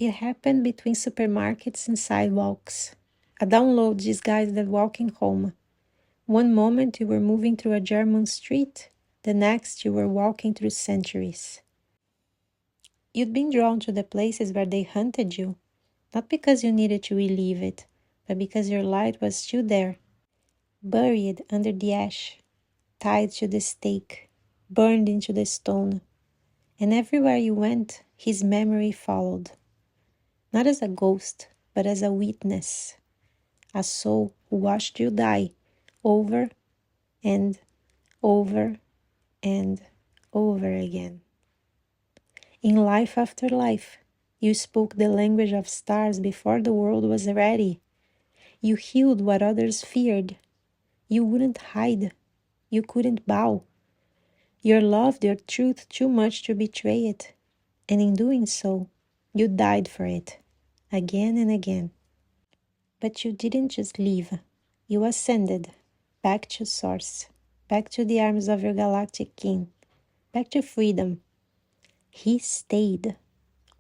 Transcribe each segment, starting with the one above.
It happened between supermarkets and sidewalks. A download disguised as walking home. One moment you were moving through a German street, the next you were walking through centuries. You'd been drawn to the places where they hunted you, not because you needed to relieve it, but because your light was still there, buried under the ash, tied to the stake, burned into the stone. And everywhere you went, his memory followed. Not as a ghost, but as a witness. A soul who watched you die over and over and over again. In life after life, you spoke the language of stars before the world was ready. You healed what others feared. You wouldn't hide. You couldn't bow. You loved your truth too much to betray it. And in doing so, you died for it, again and again. But you didn't just leave. You ascended, back to source, back to the arms of your galactic king, back to freedom. He stayed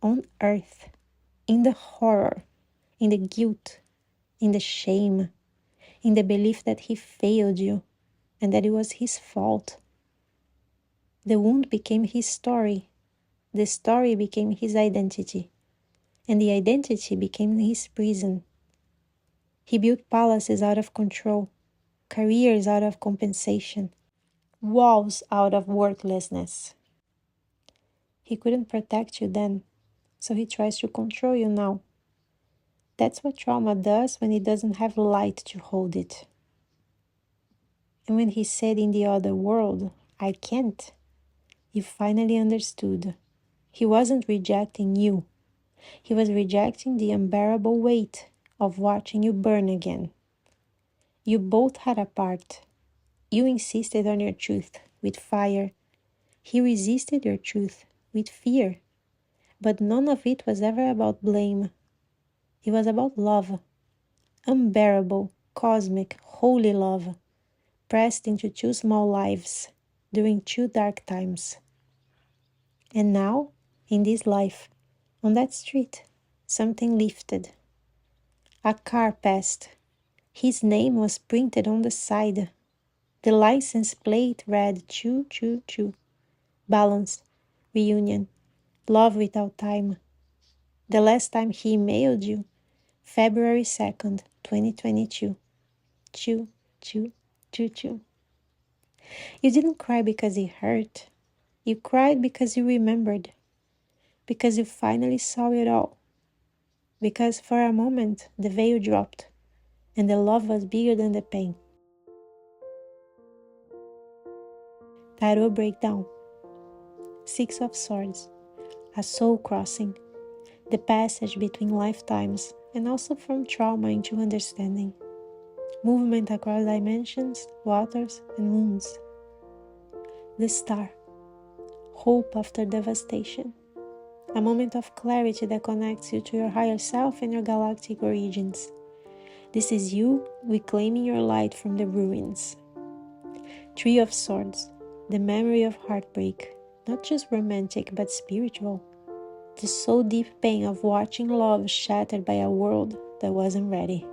on earth, in the horror, in the guilt, in the shame, in the belief that he failed you and that it was his fault. The wound became his story. The story became his identity. And the identity became his prison. He built palaces out of control, careers out of compensation, walls out of worthlessness. He couldn't protect you then, so he tries to control you now. That's what trauma does when it doesn't have light to hold it. And when he said in the other world, I can't, you finally understood. He wasn't rejecting you. He was rejecting the unbearable weight of watching you burn again. You both had a part. You insisted on your truth with fire. He resisted your truth with fear. But none of it was ever about blame. It was about love. Unbearable, cosmic, holy love, pressed into two small lives during two dark times. And now, in this life, on that street, something lifted. A car passed. His name was printed on the side. The license plate read 222. Balance, reunion, love without time. The last time he emailed you, February 2nd, 2022. 2222. You didn't cry because it hurt. You cried because you remembered. Because you finally saw it all. Because for a moment the veil dropped and the love was bigger than the pain. Tarot breakdown. 6 of Swords. A soul crossing. The passage between lifetimes and also from trauma into understanding. Movement across dimensions, waters, and wounds. The Star. Hope after devastation. A moment of clarity that connects you to your higher self and your galactic origins. This is you reclaiming your light from the ruins. 3 of Swords. The memory of heartbreak. Not just romantic but spiritual. The so deep pain of watching love shattered by a world that wasn't ready.